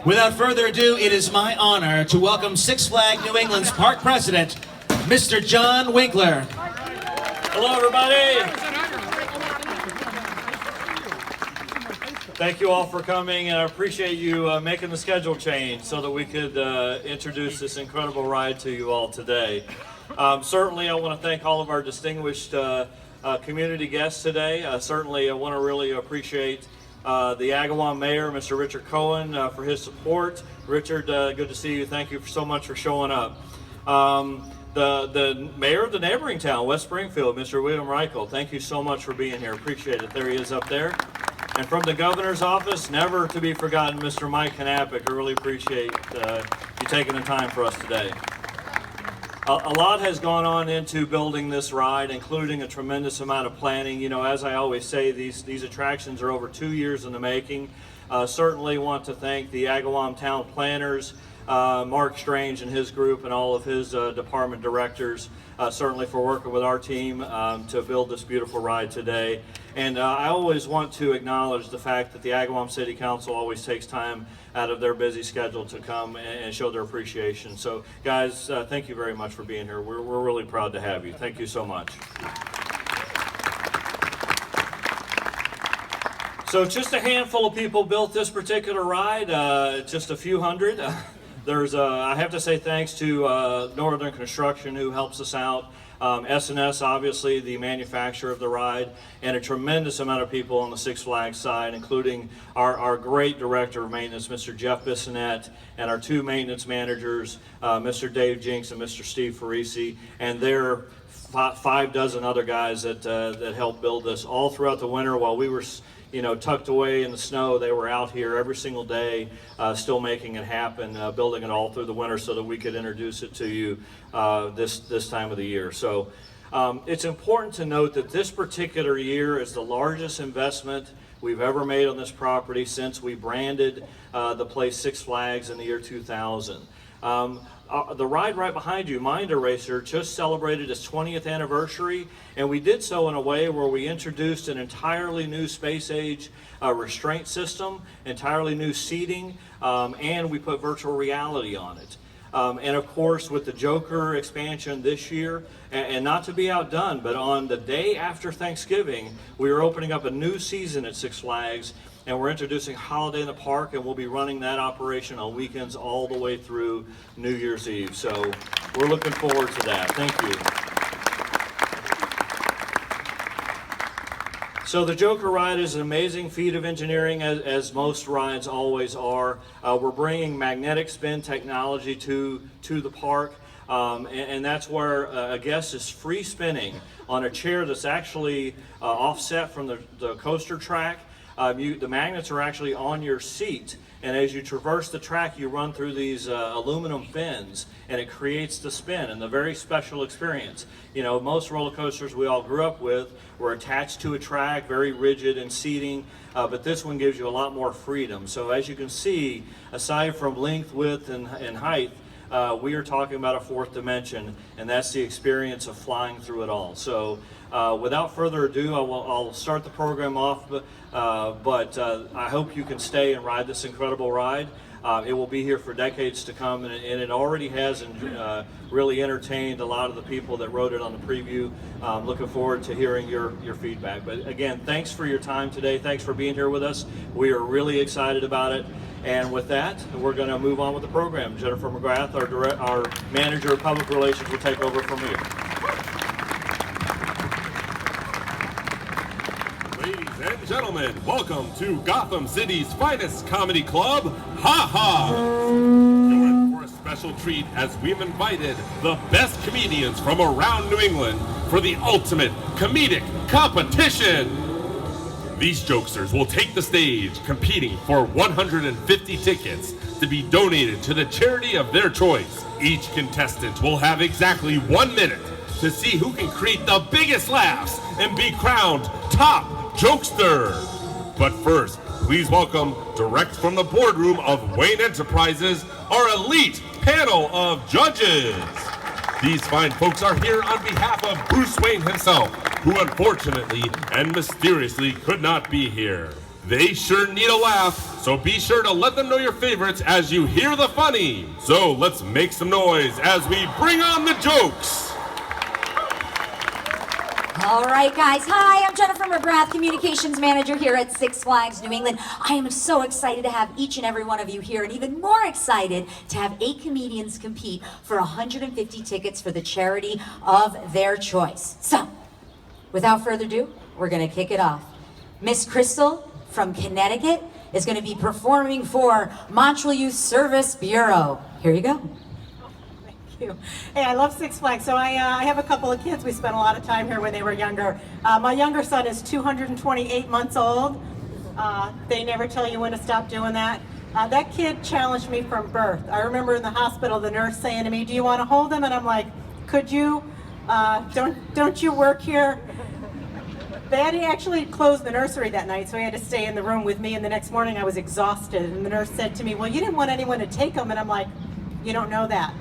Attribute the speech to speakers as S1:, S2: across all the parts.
S1: Without further ado, it is my honor to welcome Six Flags New England's Park President, Mr. John Winkler.
S2: Hello, everybody. Thank you all for coming, and I appreciate you making the schedule change so that we could introduce this incredible ride to you all today. Certainly, I want to thank all of our distinguished community guests today. Certainly, I want to really appreciate the Agawam Mayor, Mr. Richard Cohen, for his support. Richard, good to see you. Thank you so much for showing up. The mayor of the neighboring town, West Springfield, Mr. William Reichel, thank you so much for being here. Appreciate it. There he is up there. And from the governor's office, never to be forgotten, Mr. Mike Knappich. I really appreciate you taking the time for us today. A lot has gone on into building this ride, including a tremendous amount of planning. You know, as I always say, these attractions are over 2 years in the making. Certainly want to thank the Agawam town planners, Mark Strange and his group, and all of his department directors, certainly for working with our team to build this beautiful ride today. And I always want to acknowledge the fact that the Agawam City Council always takes time out of their busy schedule to come and show their appreciation. So guys, thank you very much for being here. We're really proud to have you. Thank you so much. So just a handful of people built this particular ride, just a few hundred. I have to say thanks to Northern Construction, who helps us out, S&S, obviously the manufacturer of the ride, and a tremendous amount of people on the Six Flags side, including our great director of maintenance, Mr. Jeff Bissonette, and our two maintenance managers, Mr. Dave Jinks and Mr. Steve Farisi, and their 5 dozen other guys that helped build this all throughout the winter while we were tucked away in the snow. They were out here every single day, still making it happen, building it all through the winter so that we could introduce it to you this time of the year. So it's important to note that this particular year is the largest investment we've ever made on this property since we branded the place Six Flags in the year 2000. The ride right behind you, Mind Eraser, just celebrated its 20th anniversary, and we did so in a way where we introduced an entirely new space age restraint system, entirely new seating, and we put virtual reality on it. And of course, with the Joker expansion this year, and not to be outdone, but on the day after Thanksgiving, we are opening up a new season at Six Flags, and we're introducing Holiday in the Park, and we'll be running that operation on weekends all the way through New Year's Eve. So we're looking forward to that. Thank you. So the Joker ride is an amazing feat of engineering, as most rides always are. We're bringing magnetic spin technology to the park, and that's where a guest is free spinning on a chair that's actually offset from the coaster track. The magnets are actually on your seat, and as you traverse the track, you run through these aluminum fins, and it creates the spin and the very special experience. You know, most roller coasters we all grew up with were attached to a track, very rigid in seating, but this one gives you a lot more freedom. So as you can see, aside from length, width, and height, we are talking about a fourth dimension, and that's the experience of flying through it all. So without further ado, I'll start the program off, but I hope you can stay and ride this incredible ride. It will be here for decades to come, and it already has really entertained a lot of the people that wrote it on the preview. Looking forward to hearing your feedback. But again, thanks for your time today. Thanks for being here with us. We are really excited about it. And with that, we're going to move on with the program. Jennifer McGrath, our manager of public relations, will take over from here.
S3: Ladies and gentlemen, welcome to Gotham City's finest comedy club, Ha Ha! You're in for a special treat as we've invited the best comedians from around New England for the ultimate comedic competition. These jokesters will take the stage competing for 150 tickets to be donated to the charity of their choice. Each contestant will have exactly 1 minute to see who can create the biggest laughs and be crowned top jokester. But first, please welcome, direct from the boardroom of Wayne Enterprises, our elite panel of judges. These fine folks are here on behalf of Bruce Wayne himself, who unfortunately and mysteriously could not be here. They sure need a laugh, so be sure to let them know your favorites as you hear the funny. So let's make some noise as we bring on the jokes.
S4: All right, guys. Hi, I'm Jennifer McGrath, Communications Manager here at Six Flags New England. I am so excited to have each and every one of you here, and even more excited to have 8 comedians compete for 150 tickets for the charity of their choice. So, without further ado, we're going to kick it off. Miss Crystal from Connecticut is going to be performing for Montreal Youth Service Bureau. Here you go.
S5: Hey, I love Six Flags. So I have a couple of kids. We spent a lot of time here when they were younger. My younger son is 228 months old. They never tell you when to stop doing that. That kid challenged me from birth. I remember in the hospital the nurse saying to me, "Do you want to hold him?" And I'm like, "Could you? Don't you work here?" They had to actually close the nursery that night, so he had to stay in the room with me. And the next morning I was exhausted. And the nurse said to me, "Well, you didn't want anyone to take him." And I'm like, "You don't know that."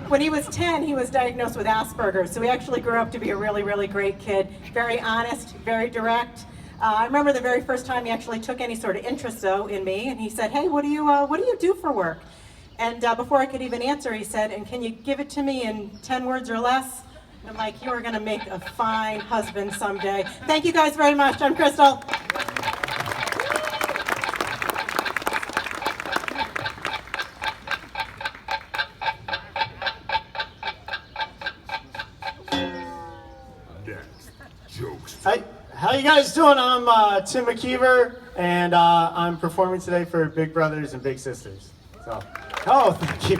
S5: When he was 10, he was diagnosed with Asperger's, so he actually grew up to be a really, really great kid. Very honest, very direct. I remember the very first time he actually took any sort of interest, though, in me, and he said, "Hey, what do you do for work?" And before I could even answer, he said, "And can you give it to me in 10 words or less?" And I'm like, "You are going to make a fine husband someday." Thank you guys very much. I'm Crystal.
S6: Hi, how you guys doing? I'm Tim McKeever, and I'm performing today for Big Brothers and Big Sisters. So, oh, thank you.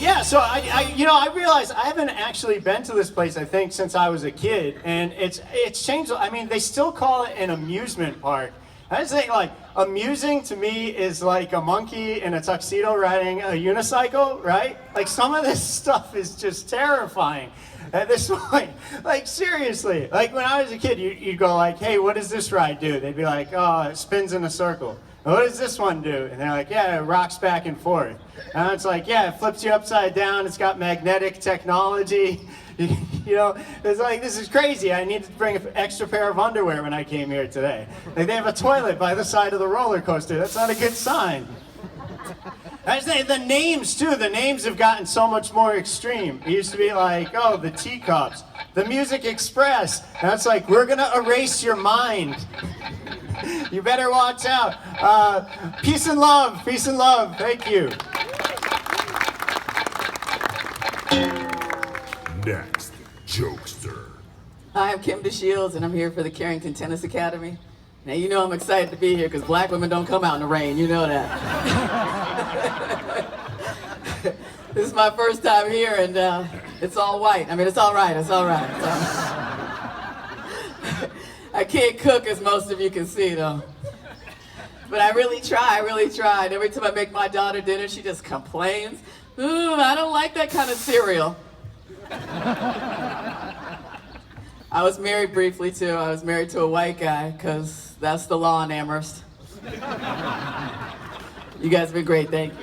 S6: Yeah, so I realized I haven't actually been to this place, I think, since I was a kid, and it's changed. I mean, they still call it an amusement park. I just think, like, amusing to me is like a monkey in a tuxedo riding a unicycle, right? Like, some of this stuff is just terrifying at this point. Like, seriously. Like, when I was a kid, you'd go like, "Hey, what does this ride do?" They'd be like, "Oh, it spins in a circle." "And what does this one do?" And they're like, "Yeah, it rocks back and forth." And it's like, "Yeah, it flips you upside down. It's got magnetic technology." You know, it's like, this is crazy. I needed to bring an extra pair of underwear when I came here today. Like, they have a toilet by the side of the roller coaster. That's not a good sign. I say the names, too. The names have gotten so much more extreme. It used to be like, oh, the Teacups, the Music Express. Now it's like, we're going to erase your mind. You better watch out. Peace and love. Peace and love. Thank you.
S3: Next, jokester.
S7: Hi, I'm Kim DeShields, and I'm here for the Carrington Tennis Academy. Now, you know I'm excited to be here because black women don't come out in the rain. You know that. This is my first time here, and it's all white. I mean, it's all right. It's all right. I can't cook, as most of you can see, though. But I really try. I really try. And every time I make my daughter dinner, she just complains. I don't like that kind of cereal. I was married briefly, too. I was married to a white guy, because that's the law in Amherst. You guys have been great. Thank you.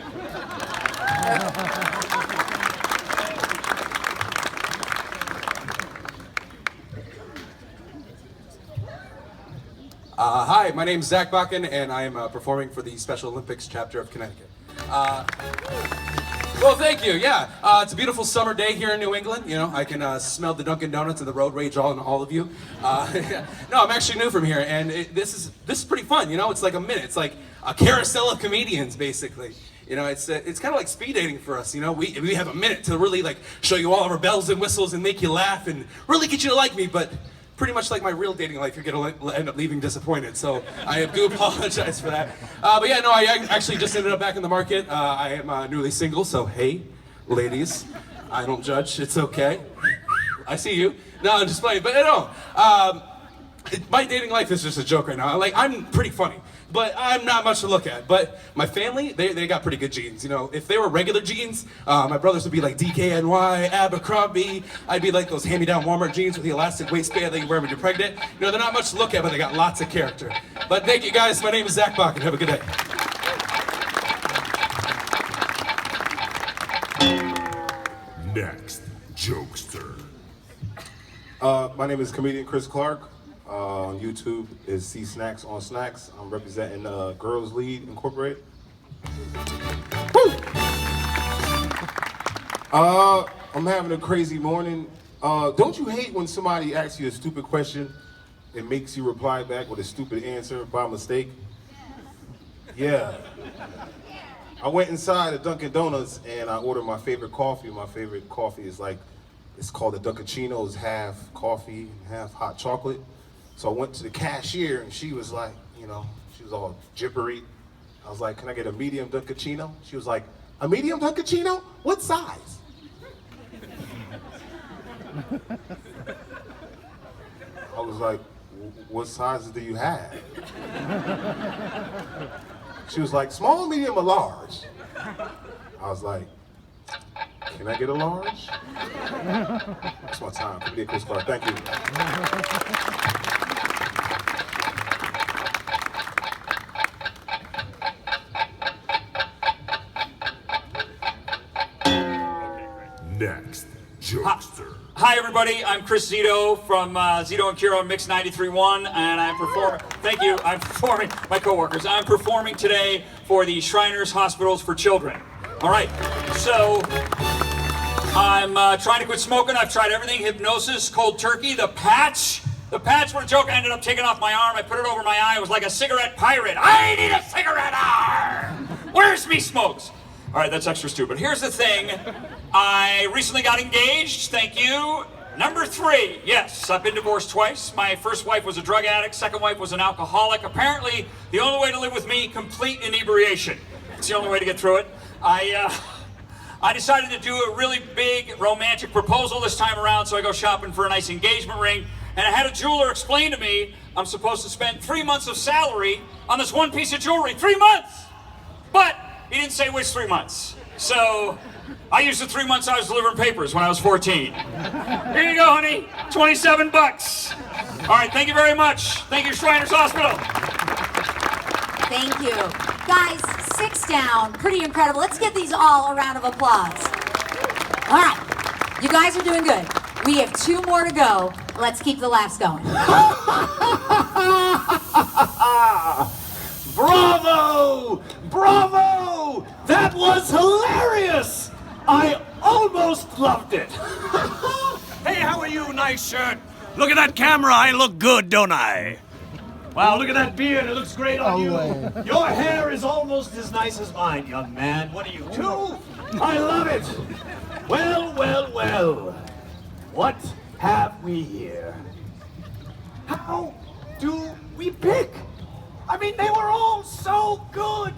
S8: Hi, my name's Zach Bakken, and I am performing for the Special Olympics chapter of Connecticut. Well, thank you. Yeah, it's a beautiful summer day here in New England. You know, I can smell the Dunkin' Donuts and the road rage on all of you. No, I'm actually new from here, and this is pretty fun. You know, it's like a minute. It's like a carousel of comedians, basically. You know, it's kind of like speed dating for us. You know, we have a minute to really like show you all of our bells and whistles and make you laugh and really get you to like me, but. Pretty much like my real dating life, you're gonna end up leaving disappointed. So I do apologize for that. But yeah, no, I actually just ended up back in the market. I am newly single, so hey, ladies, I don't judge. It's okay. I see you. No, I'm just playing. But no, my dating life is just a joke right now. Like, I'm pretty funny, but I'm not much to look at. But my family, they got pretty good genes. You know, if they were regular genes, my brothers would be like DKNY, Abercrombie. I'd be like those hand-me-down Walmart jeans with the elastic waistband that you wear when you're pregnant. You know, they're not much to look at, but they got lots of character. But thank you guys. My name is Zach Bakken. Have a good day.
S3: Next, jokester.
S9: My name is comedian Chris Clark On YouTube is C Snacks on Snacks. I'm representing Girls Lead Incorporated. I'm having a crazy morning. Don't you hate when somebody asks you a stupid question and makes you reply back with a stupid answer by mistake? Yeah. I went inside a Dunkin' Donuts and I ordered my favorite coffee. My favorite coffee is it's called a Dunkaccino. It's half coffee, half hot chocolate. So I went to the cashier and she was like, she was all jibbery. I was like, can I get a medium Dunkaccino? She was like, a medium Dunkaccino? What size? I was like, what sizes do you have? She was like, small, medium, or large? I was like, can I get a large? That's my time. Give me a Chris card. Thank you.
S3: Next, Jokester.
S10: Hi everybody, I'm Chris Zito from Zito and Kiro Mix 93.1, and I'm performing. Thank you. I'm performing. My coworkers. I'm performing today for the Shriners Hospitals for Children. All right. So I'm trying to quit smoking. I've tried everything: hypnosis, cold turkey, the patch. The patch was a joke. I ended up taking off my arm. I put it over my eye. It was like a cigarette pirate. I need a cigarette arm. Where's me smokes? All right, that's extra stupid. Here's the thing. I recently got engaged, thank you. Number 3, yes, I've been divorced twice. My first wife was a drug addict, second wife was an alcoholic. Apparently, the only way to live with me, complete inebriation. It's the only way to get through it. I decided to do a really big romantic proposal this time around, so I go shopping for a nice engagement ring, and I had a jeweler explain to me I'm supposed to spend 3 months of salary on this one piece of jewelry. 3 months! But he didn't say which 3 months. So I used the 3 months I was delivering papers when I was 14. Here you go, honey. 27 bucks. All right, thank you very much. Thank you, Shriners Hospital.
S4: Thank you. Guys, 6 down. Pretty incredible. Let's give these all a round of applause. All right. You guys are doing good. We have 2 more to go. Let's keep the laughs going.
S11: Bravo! Bravo! That was hilarious! I almost loved it. Hey, how are you, nice shirt? Look at that camera, I look good, don't I? Wow, look at that beard, it looks great on you. Your hair is almost as nice as mine, young man. What are you, 2? I love it. Well, well, well. What have we here? How do we pick? I mean, they were all so good.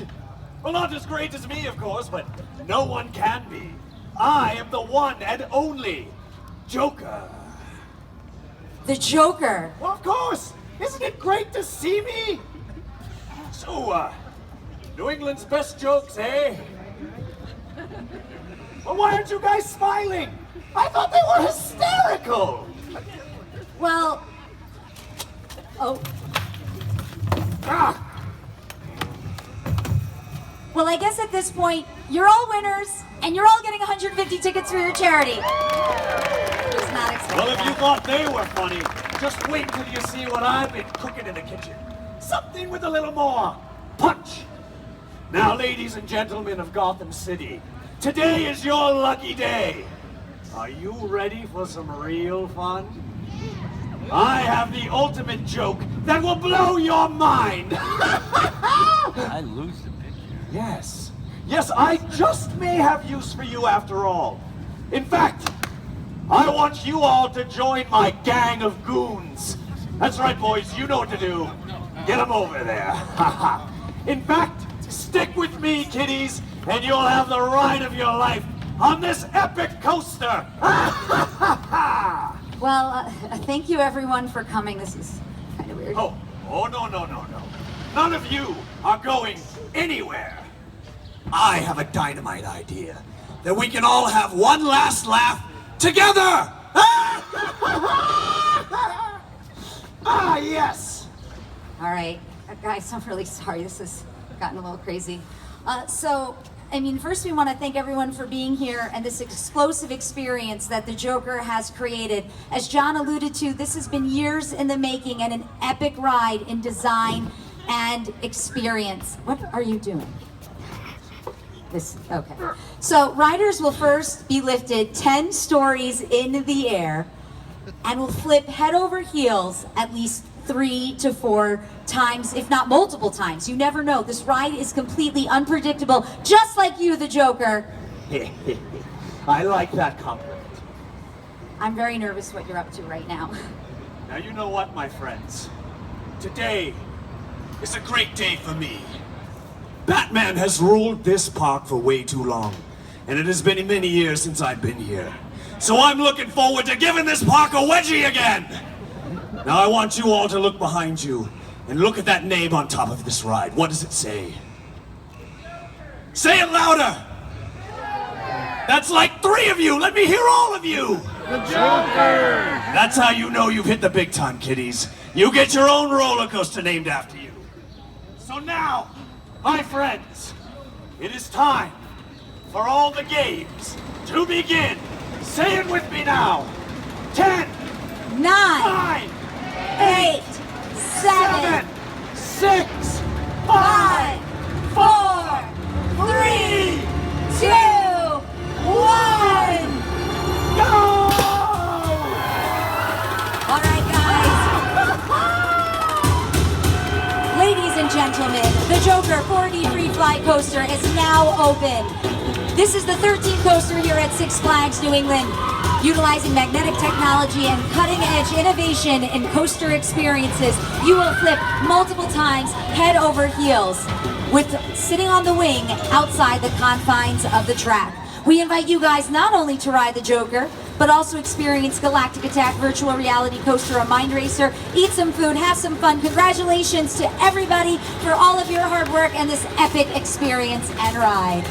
S11: Well, not as great as me, of course, but no one can be. I am the one and only Joker.
S4: The Joker.
S11: Well, of course. Isn't it great to see me? So, New England's best jokes, eh? Well, why aren't you guys smiling? I thought they were hysterical.
S4: Well, oh.
S11: Ah.
S4: Well, I guess at this point, you're all winners, and you're all getting 150 tickets for your charity. Was not expecting
S11: Well, if you
S4: that.
S11: thought they were funny, just wait till you see what I've been cooking in the kitchen. Something with a little more punch. Now, ladies and gentlemen of Gotham City, today is your lucky day. Are you ready for some real fun? I have the ultimate joke that will blow your mind.
S12: I lose the picture.
S11: Yes. Yes, I just may have use for you after all. In fact, I want you all to join my gang of goons. That's right, boys, you know what to do. Get them over there. In fact, stick with me, kiddies, and you'll have the ride of your life on this epic coaster.
S4: Well, thank you everyone for coming. This is kind of weird.
S11: Oh, no. None of you are going anywhere. I have a dynamite idea that we can all have one last laugh together. Ah, yes.
S4: All right, guys, I'm really sorry. This has gotten a little crazy. So, I mean, first we want to thank everyone for being here and this explosive experience that the Joker has created. As John alluded to, this has been years in the making and an epic ride in design and experience. What are you doing? Okay. So riders will first be lifted 10 stories in the air and will flip head over heels at least 3 to 4 times, if not multiple times. You never know. This ride is completely unpredictable, just like you, the Joker.
S11: I like that compliment.
S4: I'm very nervous what you're up to right now.
S11: Now you know what, my friends? Today is a great day for me. Batman has ruled this park for way too long, and it has been many years since I've been here. So I'm looking forward to giving this park a wedgie again. Now I want you all to look behind you and look at that name on top of this ride. What does it say? Say it louder! That's like 3 of you! Let me hear all of you!
S9: The Joker!
S11: That's how you know you've hit the big time, kiddies. You get your own roller coaster named after you. So now, my friends, it is time for all the games to begin. Say it with me now. 10,
S4: 9,
S11: 9,
S4: 8, 7,
S11: 6,
S4: 5, 4, 3, 2, 1.
S11: go!
S4: All right, guys. Ladies and gentlemen, the Joker 4D Free Fly Coaster is now open. This is the 13th coaster here at Six Flags New England. Utilizing magnetic technology and cutting-edge innovation in coaster experiences, you will flip multiple times head over heels with sitting on the wing outside the confines of the track. We invite you guys not only to ride the Joker, but also experience Galactic Attack virtual reality coaster, a mind racer, eat some food, have some fun. Congratulations to everybody for all of your hard work and this epic experience and ride.